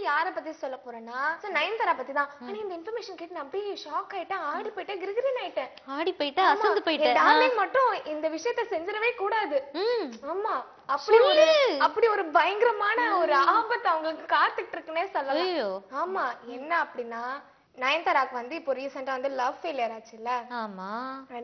யார பத்தி சொல்ல போறேன்னா நயன்தாரா பத்தி தான். ஆனா இந்த இன்ஃபர்மேஷன் கேட்டு நான் அப்படியே ஷாக் ஆயிட்டேன், ஆடி போயிட்டேன், கிறுகிறுன்னு ஆயிட்டேன். ஆடி போயிட்டேன், அசந்து போயிட்டேன். டார்லிங் மட்டும் இந்த விஷயத்தை செஞ்சிடவே கூடாது. ஆமா, அப்படி ஒரு பயங்கரமான ஒரு ஆபத்து அவங்களுக்கு காத்துட்டு இருக்குன்னே சொல்லலாம். ஆமா, என்ன அப்படின்னா நயன்தாராக்கு வந்து இப்போ ரீசெண்டா வந்து லவ் ஃபெயிலியர் ஆச்சுல்ல. ஆமா,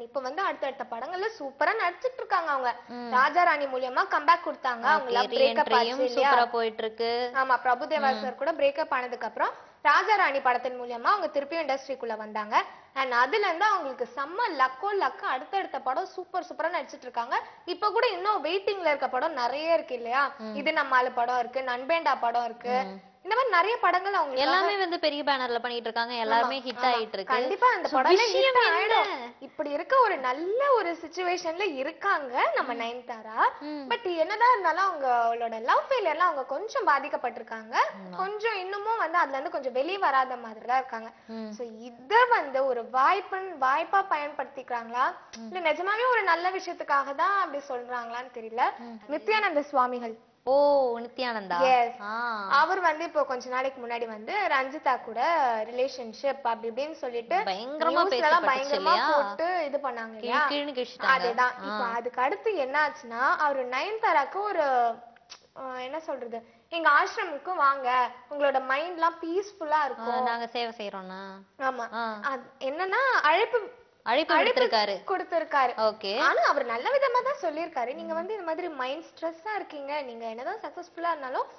இப்ப வந்து அடுத்த படங்கள்ல சூப்பரா நடிச்சிட்டு இருக்காங்க. அவங்க ராஜா ராணி மூலமா கம்பேக் கொடுத்தாங்க. அவங்க லவ் பிரேக்கப் ஆச்சு, சூப்பரா போயிட்டு இருக்கு. ஆமா, பிரபுதேவா சார் கூட பிரேக்கப் ஆனதுக்கு அப்புறம் ராஜா ராணி படத்தின் மூலமா அவங்க திருப்பி இண்டஸ்ட்ரிக்குள்ள வந்தாங்க. அண்ட் அதுல இருந்து அவங்களுக்கு செம்ம லக்கு அடுத்தடுத்த படம் சூப்பரா நடிச்சிட்டு இருக்காங்க. இப்ப கூட இன்னும் வெயிட்டிங்ல இருக்க படம் நிறைய இருக்கு இல்லையா? இது நம்ம ஆளு படம் இருக்கு, நண்பேண்டா படம் இருக்கு, இந்த மாதிரி நிறைய படங்கள் அவங்க எல்லாமே வந்து பெரிய பேனர்ல பண்ணிட்டு இருக்காங்க. எல்லாமே ஹிட் ஆயிட்டு இருக்கு. கண்டிப்பா அந்த படம் ஹிட் ஆயிடும். இப்படி இருக்க ஒரு நல்ல ஒரு சிச்சுவேஷன்ல இருக்காங்க நம்ம நயன்தாரா. பட் என்னதான் இருந்தாலும் அவங்களோட லவ் ஃபெயிலியர்ல அவங்க கொஞ்சம் பாதிக்கப்பட்டிருக்காங்க. கொஞ்சம் இன்னமும் வந்து அதுல இருந்து கொஞ்சம் வெளியே வராத மாதிரி தான் இருக்காங்க. சோ இத வந்து ஒரு வாய்ப்பா பயன்படுத்திக்கிறாங்களா இல்ல நிஜமாவே ஒரு நல்ல விஷயத்துக்காக தான் அப்படி சொல்றாங்களான்னு தெரியல. நித்யானந்த சுவாமிகள், நித்யானந்தா, அவர் வந்து இப்போ கொஞ்ச நாளைக்கு முன்னாடி வந்து ரஞ்சிதா கூட ரிலேஷன்ஷிப் அப்படி இப்படின்னு சொல்லிட்டு பயங்கரமா போட்டு இது பண்ணாங்க இல்லையா? அதுதான். இப்போ அதுக்கு அடுத்து என்ன ஆச்சுன்னா அவரு நயன்தாராக்கு ஒரு என்ன சொல்றது, எங்க ஆசிரமுக்கு வாங்க, உங்களோட மைண்ட் எல்லாம் பீஸ்ஃபுல்லா இருக்கும், நாங்க சேவை செய்யறோம்னா. ஆமா, என்னன்னா அழைப்பு கொடுத்திருக்காரு. ஆனா அவர் நல்ல விதமா தான் சொல்லியிருக்காரு. நீங்க வந்து இந்த மாதிரி மைண்ட் ஸ்ட்ரெஸ்ஸா இருக்கீங்க, நீங்க என்னதான் சக்சஸ்ஃபுல்லா இருந்தாலும்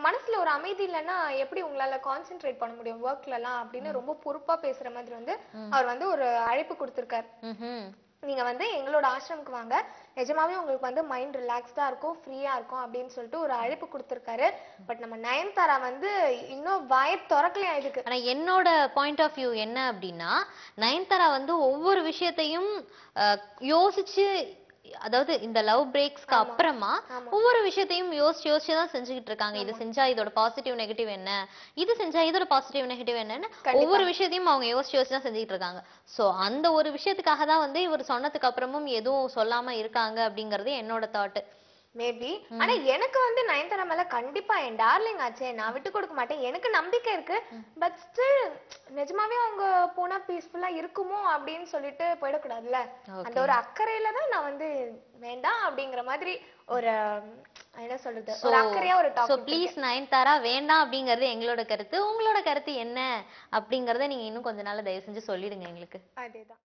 மனசுல ஒரு அமைதி இல்லைன்னா எப்படி உங்களால கான்சென்ட்ரேட் பண்ண முடியும் ஒர்க்ல எல்லாம் அப்படின்னு ரொம்ப பொறுப்பா பேசுற மாதிரி வந்து அவர் வந்து ஒரு அழைப்பு கொடுத்திருக்காரு. நீங்க வந்து எங்களோட ஆசிரமுக்கு வாங்க, நிஜமாவே உங்களுக்கு வந்து மைண்ட் ரிலாக்ஸ்டா இருக்கும், ஃப்ரீயா இருக்கும் அப்படின்னு சொல்லிட்டு ஒரு அழைப்பு கொடுத்திருக்காரு. பட் நம்ம நயன்தாரா வந்து இன்னும் வாயை திறக்கலையா இதுக்கு. ஆனா என்னோட பாயிண்ட் ஆஃப் வியூ என்ன அப்படின்னா, நயன்தாரா வந்து ஒவ்வொரு விஷயத்தையும் யோசிச்சு, அதாவது இந்த லவ் பிரேக்ஸ்க்கு அப்புறமா ஒவ்வொரு விஷயத்தையும் யோசிச்சு தான் செஞ்சுக்கிட்டு இருக்காங்க. இது செஞ்சா இதோட பாசிட்டிவ் நெகட்டிவ் என்ன, இது செஞ்சா இதோட பாசிட்டிவ் நெகட்டிவ் என்னன்னு ஒவ்வொரு விஷயத்தையும் அவங்க யோசிச்சு தான் செஞ்சுக்கிட்டு இருக்காங்க. சோ அந்த ஒரு விஷயத்துக்காக தான் வந்து இவர் சொன்னதுக்கு அப்புறமும் எதுவும் சொல்லாம இருக்காங்க அப்படிங்கறது என்னோட தாட். மேபி. ஆனா எனக்கு வந்து நயன்தாரா மேல கண்டிப்பா என் டார்லிங் ஆச்சே, நான் விட்டு கொடுக்க மாட்டேன், எனக்கு நம்பிக்கை இருக்கு. பட் ஸ்டில் நிஜமாவே அவங்க போனா பீஸ்ஃபுல்லா இருக்குமோ அப்படின்னு சொல்லிட்டு போயிடக்கூடாதுல்ல. அந்த ஒரு அக்கறையில தான் நான் வந்து வேண்டாம் அப்படிங்கிற மாதிரி ஒரு என்ன சொல்றது, ஒரு அக்கறையா ஒரு டாபிக். சோ ப்ளீஸ் நயன்தாரா வேண்டாம் அப்படிங்கறது எங்களோட கருத்து. உங்களோட கருத்து என்ன அப்படிங்கறத நீங்க இன்னும் கொஞ்ச நாள் தயவு செஞ்சு சொல்லிடுங்க எங்களுக்கு. அதேதான்.